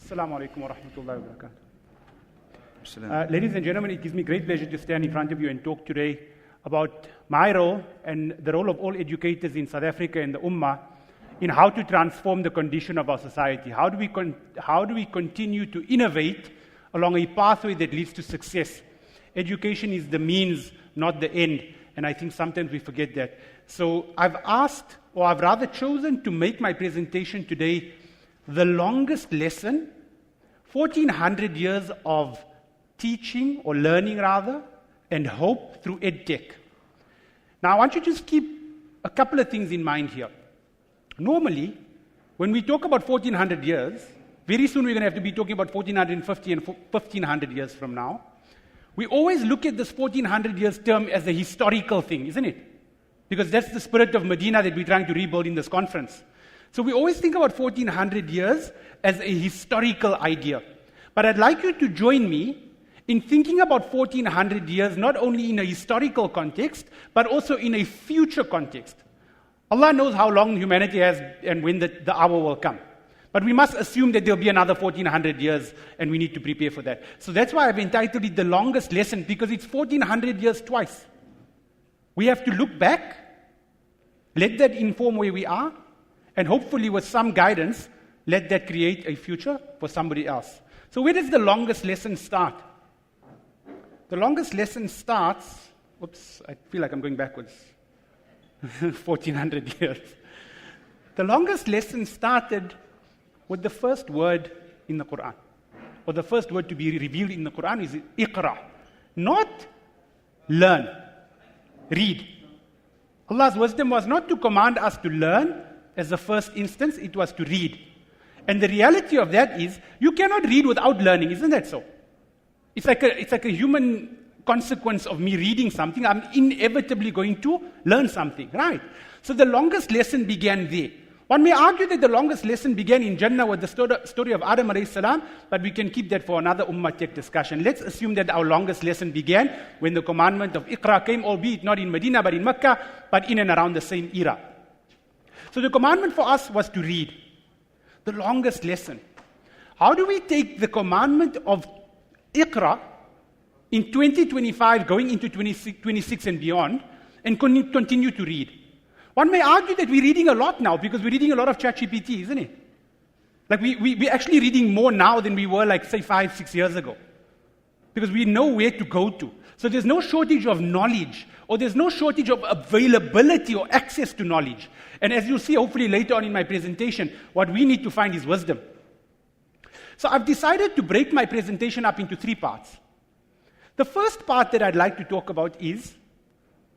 Assalamu alaikum wa rahmatullahi wa barakatuh. Ladies and gentlemen, it gives me great pleasure to stand in front of you and talk today about my role and the role of all educators in South Africa and the Ummah in how to transform the condition of our society. How do we continue to innovate along a pathway that leads to success? Education is the means, not the end, and I think sometimes we forget that. So I've chosen to make my presentation today the longest lesson, 1400 years of teaching or learning rather, and hope through EdTech. Now I want you to just keep a couple of things in mind here. Normally, when we talk about 1400 years, very soon we're going to have to be talking about 1450 and 1500 years from now. We always look at this 1400 years term as a historical thing, isn't it? Because that's the spirit of Medina that we're trying to rebuild in this conference. So we always think about 1400 years as a historical idea. But I'd like you to join me in thinking about 1400 years not only in a historical context, but also in a future context. Allah knows how long humanity has and when the hour will come. But we must assume that there'll be another 1400 years and we need to prepare for that. So that's why I've entitled it The Longest Lesson, because it's 1400 years twice. We have to look back, let that inform where we are, and hopefully with some guidance, let that create a future for somebody else. So where does the longest lesson start? The longest lesson starts, I feel like I'm going backwards. 1400 years. The longest lesson started with the first word in the Qur'an. Or the first word to be revealed in the Qur'an is Iqra. Not learn, read. Allah's wisdom was not to command us to learn as the first instance, it was to read. And the reality of that is, you cannot read without learning, isn't that so? It's like a human consequence of me reading something. I'm inevitably going to learn something, right? So the longest lesson began there. One may argue that the longest lesson began in Jannah with the story of Adam alayhi salam, but we can keep that for another Ummah Tech discussion. Let's assume that our longest lesson began when the commandment of Iqra came, albeit not in Medina but in Mecca, but in and around the same era. So the commandment for us was to read. The longest lesson. How do we take the commandment of Iqra in 2025 going into 2026 and beyond and continue to read? One may argue that we're reading a lot now because we're reading a lot of ChatGPT, isn't it? Like we're actually reading more now than we were like say 5-6 years ago. Because we know where to go to. So there's no shortage of knowledge, or there's no shortage of availability or access to knowledge. And as you'll see hopefully later on in my presentation, what we need to find is wisdom. So I've decided to break my presentation up into 3 parts. The first part that I'd like to talk about is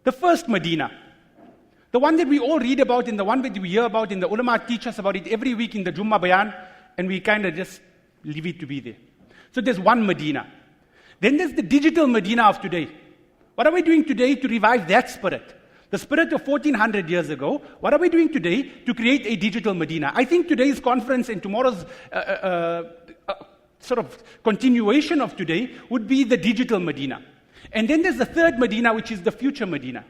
the first Medina. The one that we all read about and the one that we hear about and the ulama teach us about it every week in the Jummah Bayan, and we kind of just leave it to be there. So there's one Medina. Then there's the digital Medina of today. What are we doing today to revive that spirit? The spirit of 1400 years ago. What are we doing today to create a digital Medina? I think today's conference and tomorrow's sort of continuation of today would be the digital Medina. And then there's the third Medina, which is the future Medina.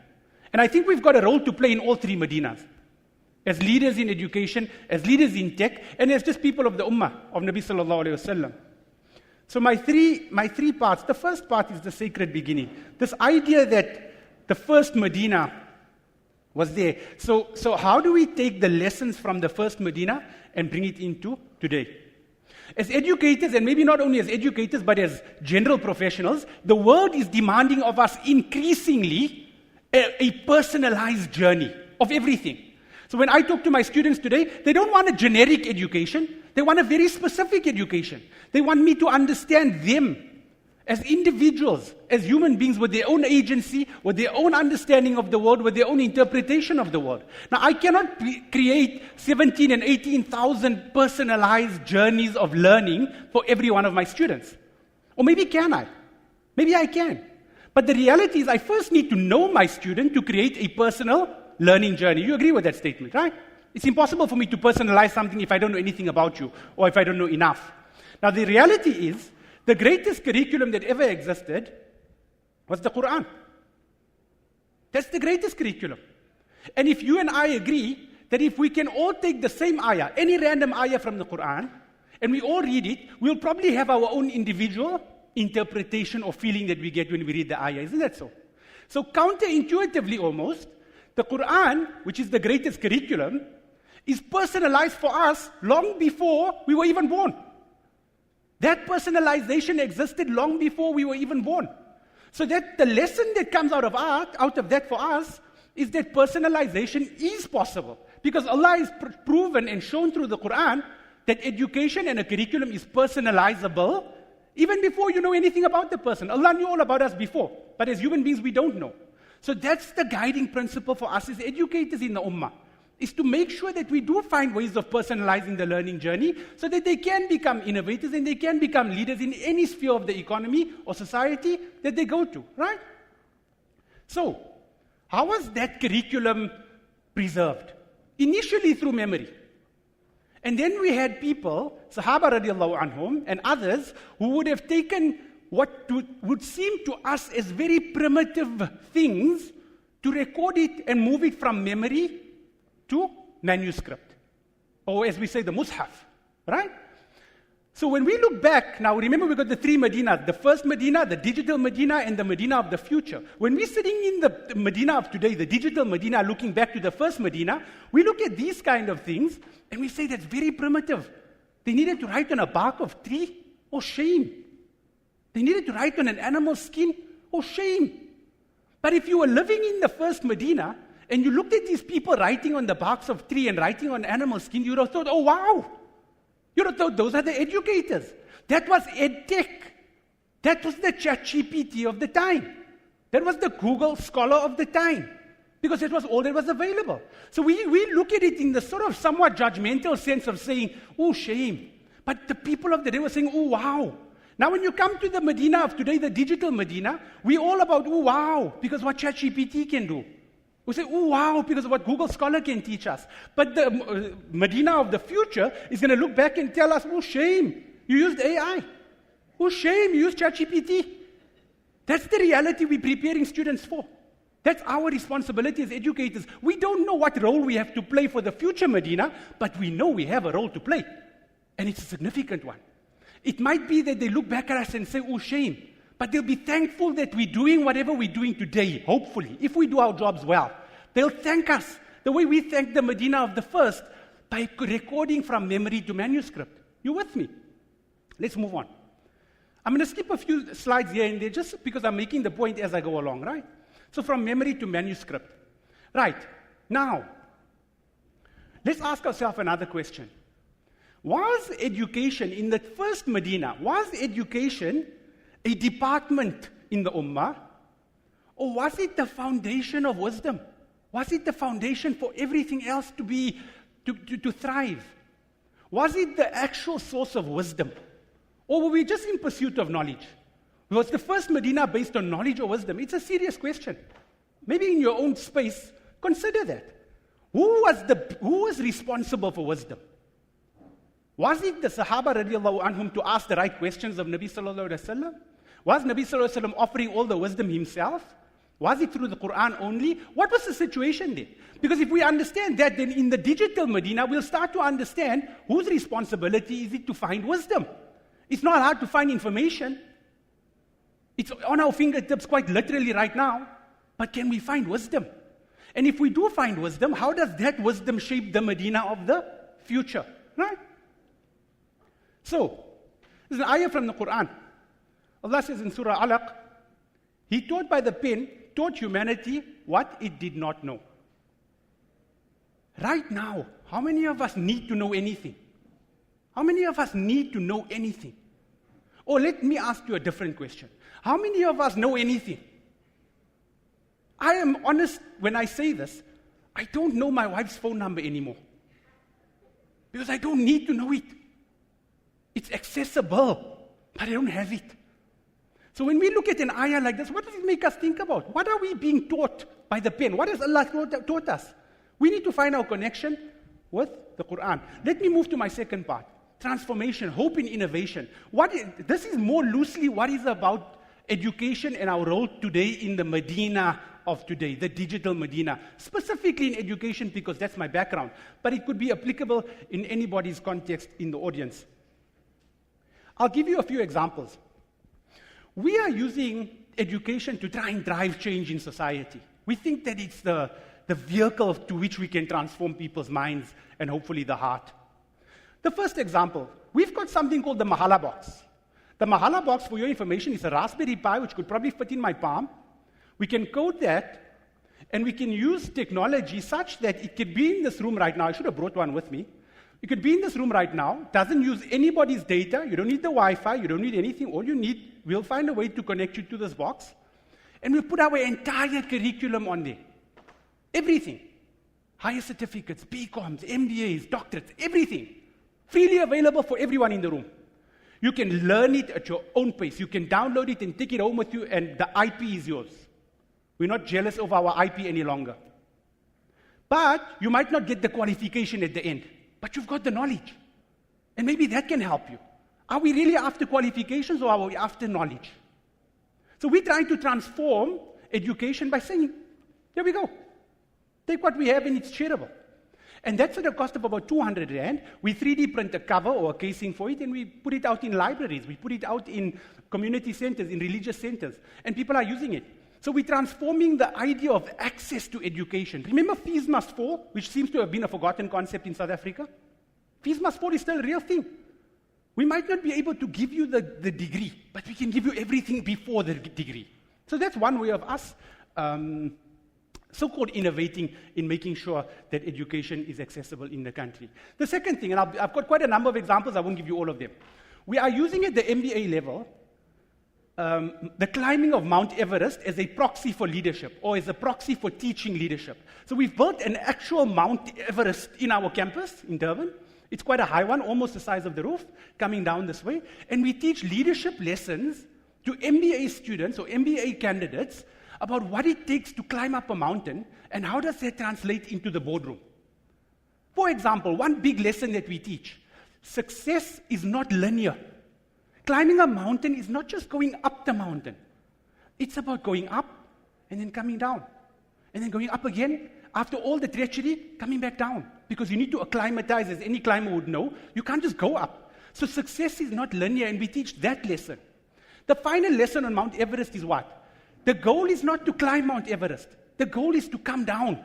And I think we've got a role to play in all 3 Medinas. As leaders in education, as leaders in tech, and as just people of the Ummah of Nabi sallallahu alayhi wasallam. So my three parts. The first part is the sacred beginning. This idea that the first Medina was there. So how do we take the lessons from the first Medina and bring it into today? As educators, and maybe not only as educators, but as general professionals, the world is demanding of us increasingly a personalized journey of everything. So when I talk to my students today, they don't want a generic education. They want a very specific education. They want me to understand them as individuals, as human beings with their own agency, with their own understanding of the world, with their own interpretation of the world. Now, I cannot create 17 and 18,000 personalized journeys of learning for every one of my students. Or maybe can I? Maybe I can. But the reality is I first need to know my student to create a personal learning journey. You agree with that statement, right? It's impossible for me to personalize something if I don't know anything about you or if I don't know enough. Now, the reality is the greatest curriculum that ever existed was the Qur'an. That's the greatest curriculum. And if you and I agree that if we can all take the same ayah, any random ayah from the Qur'an, and we all read it, we'll probably have our own individual interpretation or feeling that we get when we read the ayah. Isn't that so? So counterintuitively almost, the Qur'an, which is the greatest curriculum, is personalized for us long before we were even born. That personalization existed long before we were even born. So that the lesson that comes out of that for us, is that personalization is possible. Because Allah has proven and shown through the Qur'an that education and a curriculum is personalizable even before you know anything about the person. Allah knew all about us before, but as human beings we don't know. So that's the guiding principle for us as educators in the Ummah, is to make sure that we do find ways of personalizing the learning journey so that they can become innovators and they can become leaders in any sphere of the economy or society that they go to, right? So, how was that curriculum preserved? Initially through memory. And then we had people, Sahaba radiallahu anhum, and others, who would have taken what would seem to us as very primitive things to record it and move it from memory to manuscript. Or as we say, the mushaf, right? So when we look back, now remember we've got the three Madinahs, the first Madinah, the digital Madinah, and the Madinah of the future. When we're sitting in the Madinah of today, the digital Madinah, looking back to the first Madinah, we look at these kind of things, and we say that's very primitive. They needed to write on a bark of tree? Oh, shame. They needed to write on an animal's skin? Oh, shame. But if you were living in the first Madinah, and you looked at these people writing on the barks of tree and writing on animal skin, you would have thought, oh, wow. You would have thought those are the educators. That was EdTech. That was the ChatGPT of the time. That was the Google Scholar of the time. Because it was all that was available. So we look at it in the sort of somewhat judgmental sense of saying, oh, shame. But the people of the day were saying, oh, wow. Now when you come to the Madinah of today, the digital Madinah, we're all about, oh, wow, because what ChatGPT can do. We say, oh, wow, because of what Google Scholar can teach us. But the Madinah of the future is going to look back and tell us, oh, shame, you used AI. Oh, shame, you used ChatGPT. That's the reality we're preparing students for. That's our responsibility as educators. We don't know what role we have to play for the future Madinah, but we know we have a role to play. And it's a significant one. It might be that they look back at us and say, oh, shame. But they'll be thankful that we're doing whatever we're doing today, hopefully, if we do our jobs well. They'll thank us the way we thank the Madinah of the first, by recording from memory to manuscript. You with me? Let's move on. I'm going to skip a few slides here and there just because I'm making the point as I go along, right? So from memory to manuscript. Right. Now, let's ask ourselves another question. Was education in the first Madinah, was education a department in the Ummah, or was it the foundation of wisdom? Was it the foundation for everything else to thrive? Was it the actual source of wisdom? Or were we just in pursuit of knowledge? Was the first Madinah based on knowledge or wisdom? It's a serious question. Maybe in your own space, consider that. Who was responsible for wisdom? Was it the Sahaba radiallahu anhum to ask the right questions of Nabi sallallahu alaihi wasallam? Was Nabi sallallahu alaihi wasallam offering all the wisdom himself? Was it through the Qur'an only? What was the situation there? Because if we understand that, then in the digital Madinah, we'll start to understand whose responsibility is it to find wisdom. It's not hard to find information. It's on our fingertips quite literally right now. But can we find wisdom? And if we do find wisdom, how does that wisdom shape the Madinah of the future? Right? So, there's an ayah from the Qur'an. Allah says in Surah Alaq, He taught by the pen, taught humanity what it did not know. Right now, how many of us need to know anything? How many of us need to know anything? Or let me ask you a different question. How many of us know anything? I am honest when I say this. I don't know my wife's phone number anymore. Because I don't need to know it. It's accessible, but I don't have it. So when we look at an ayah like this, what does it make us think about? What are we being taught by the pen? What has Allah taught us? We need to find our connection with the Qur'an. Let me move to my second part. Transformation, hope in innovation. This is more loosely what is about education and our role today in the Madinah of today, the digital Madinah. Specifically in education because that's my background. But it could be applicable in anybody's context in the audience. I'll give you a few examples. We are using education to try and drive change in society. We think that it's the vehicle to which we can transform people's minds and hopefully the heart. The first example, we've got something called the Mahala Box. The Mahala Box, for your information, is a Raspberry Pi which could probably fit in my palm. We can code that, and we can use technology such that it could be in this room right now. I should have brought one with me. It could be in this room right now, doesn't use anybody's data, you don't need the Wi-Fi, you don't need anything. All you need, we'll find a way to connect you to this box, and we'll put our entire curriculum on there. Everything. Higher certificates, BComs, MBAs, doctorates, everything. Freely available for everyone in the room. You can learn it at your own pace. You can download it and take it home with you, and the IP is yours. We're not jealous of our IP any longer. But you might not get the qualification at the end, but you've got the knowledge. And maybe that can help you. Are we really after qualifications, or are we after knowledge? So we're trying to transform education by saying, here we go. Take what we have and it's shareable. And that's at a cost of about 200 Rand. We 3D print a cover or a casing for it, and we put it out in libraries. We put it out in community centers, in religious centers, and people are using it. So we're transforming the idea of access to education. Remember fees must fall, which seems to have been a forgotten concept in South Africa? Fees must fall is still a real thing. We might not be able to give you the degree, but we can give you everything before the degree. So that's one way of us so-called innovating in making sure that education is accessible in the country. The second thing, and I've got quite a number of examples, I won't give you all of them. We are using at the MBA level the climbing of Mount Everest as a proxy for leadership, or as a proxy for teaching leadership. So we've built an actual Mount Everest in our campus in Durban. It's quite a high one, almost the size of the roof, coming down this way. And we teach leadership lessons to MBA students or MBA candidates about what it takes to climb up a mountain and how does that translate into the boardroom. For example, one big lesson that we teach, success is not linear. Climbing a mountain is not just going up the mountain. It's about going up and then coming down. And then going up again, after all the treachery, coming back down. Because you need to acclimatize, as any climber would know. You can't just go up. So success is not linear, and we teach that lesson. The final lesson on Mount Everest is what? The goal is not to climb Mount Everest. The goal is to come down.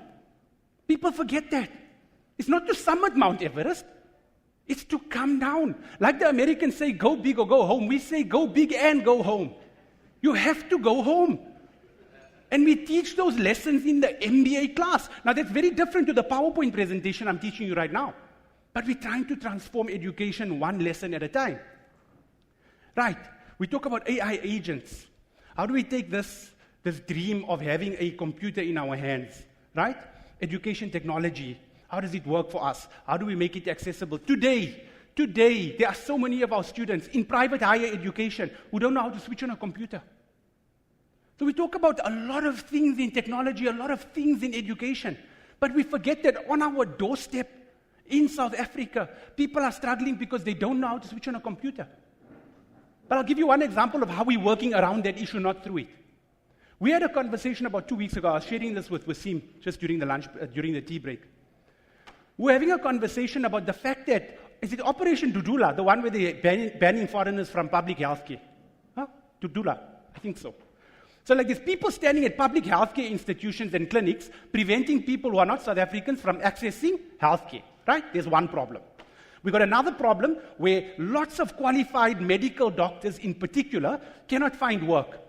People forget that. It's not to summit Mount Everest. It's to come down. Like the Americans say, go big or go home. We say, go big and go home. You have to go home. And we teach those lessons in the MBA class. Now, that's very different to the PowerPoint presentation I'm teaching you right now. But we're trying to transform education one lesson at a time. Right. We talk about AI agents. How do we take this dream of having a computer in our hands, right? Education technology. How does it work for us? How do we make it accessible? Today, there are so many of our students in private higher education who don't know how to switch on a computer. So we talk about a lot of things in technology, a lot of things in education, but we forget that on our doorstep in South Africa, people are struggling because they don't know how to switch on a computer. But I'll give you one example of how we're working around that issue, not through it. We had a conversation about 2 weeks ago. I was sharing this with Wasim just during the tea break. We're having a conversation about the fact that, is it Operation Dudula, the one where they're banning foreigners from public healthcare? Huh? Dudula, I think so. So like there's people standing at public healthcare institutions and clinics preventing people who are not South Africans from accessing healthcare, right? There's one problem. We've got another problem where lots of qualified medical doctors in particular cannot find work.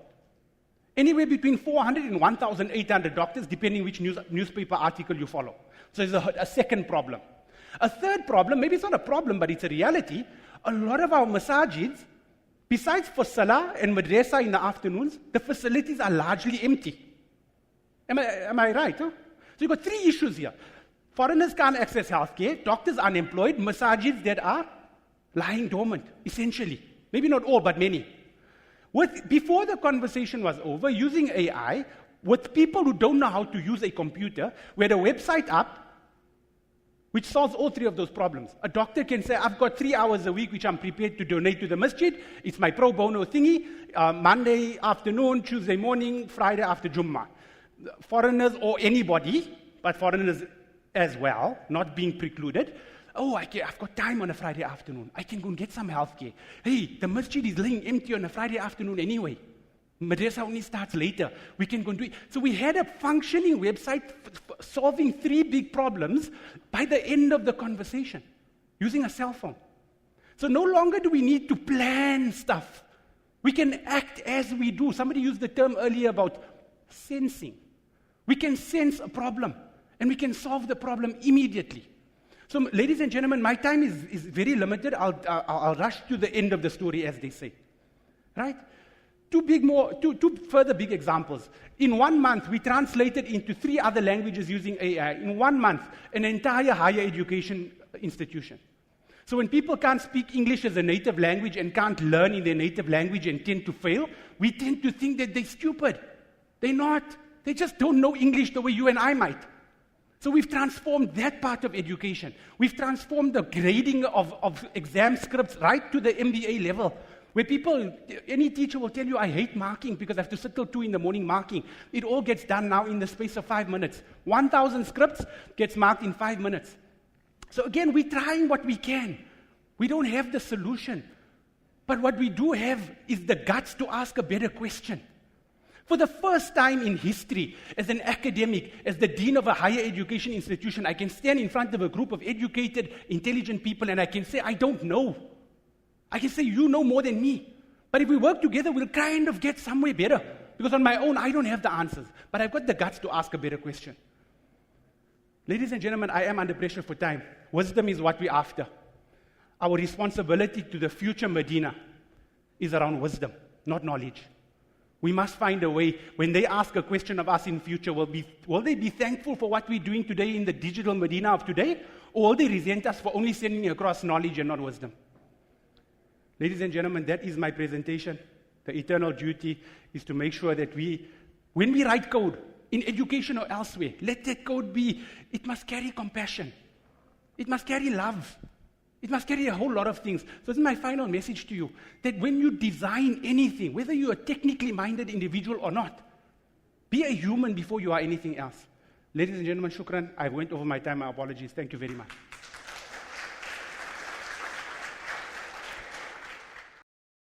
Anywhere between 400 and 1,800 doctors, depending which newspaper article you follow. So there's a second problem. A third problem, maybe it's not a problem, but it's a reality. A lot of our masajids, besides for salah and madrasa in the afternoons, the facilities are largely empty. Am I right? Huh? So you've got three issues here. Foreigners can't access healthcare, doctors unemployed, masajids that are lying dormant, essentially. Maybe not all, but many. Before the conversation was over, using AI, with people who don't know how to use a computer, we had a website up which solves all three of those problems. A doctor can say, I've got 3 hours a week which I'm prepared to donate to the masjid. It's my pro bono thingy, Monday afternoon, Tuesday morning, Friday after Jummah. Foreigners or anybody, but foreigners as well, not being precluded, Oh, I've got time on a Friday afternoon. I can go and get some healthcare. Hey, the masjid is laying empty on a Friday afternoon anyway. Madrasa only starts later. We can go and do it. So we had a functioning website solving 3 big problems by the end of the conversation using a cell phone. So no longer do we need to plan stuff. We can act as we do. Somebody used the term earlier about sensing. We can sense a problem and we can solve the problem immediately. So ladies and gentlemen, my time is very limited. I'll rush to the end of the story, as they say. Right? Two further big examples. In 1 month, we translated into 3 other languages using AI. In 1 month, an entire higher education institution. So when people can't speak English as a native language and can't learn in their native language and tend to fail, we tend to think that they're stupid. They're not. They just don't know English the way you and I might. So we've transformed that part of education. We've transformed the grading of exam scripts right to the MBA level, where any teacher will tell you, I hate marking because I have to sit till 2 in the morning marking. It all gets done now in the space of 5 minutes. 1,000 scripts gets marked in 5 minutes. So again, we're trying what we can. We don't have the solution. But what we do have is the guts to ask a better question. For the first time in history, as an academic, as the dean of a higher education institution, I can stand in front of a group of educated, intelligent people and I can say, I don't know. I can say, you know more than me. But if we work together, we'll kind of get somewhere better. Because on my own, I don't have the answers. But I've got the guts to ask a better question. Ladies and gentlemen, I am under pressure for time. Wisdom is what we're after. Our responsibility to the future Medina is around wisdom, not knowledge. We must find a way, when they ask a question of us in future, will they be thankful for what we're doing today in the digital Medina of today? Or will they resent us for only sending across knowledge and not wisdom? Ladies and gentlemen, that is my presentation. The eternal duty is to make sure that when we write code, in education or elsewhere, let that code it must carry compassion. It must carry love. It must carry a whole lot of things. So this is my final message to you, that when you design anything, whether you're a technically minded individual or not, be a human before you are anything else. Ladies and gentlemen, shukran. I went over my time. My apologies. Thank you very much.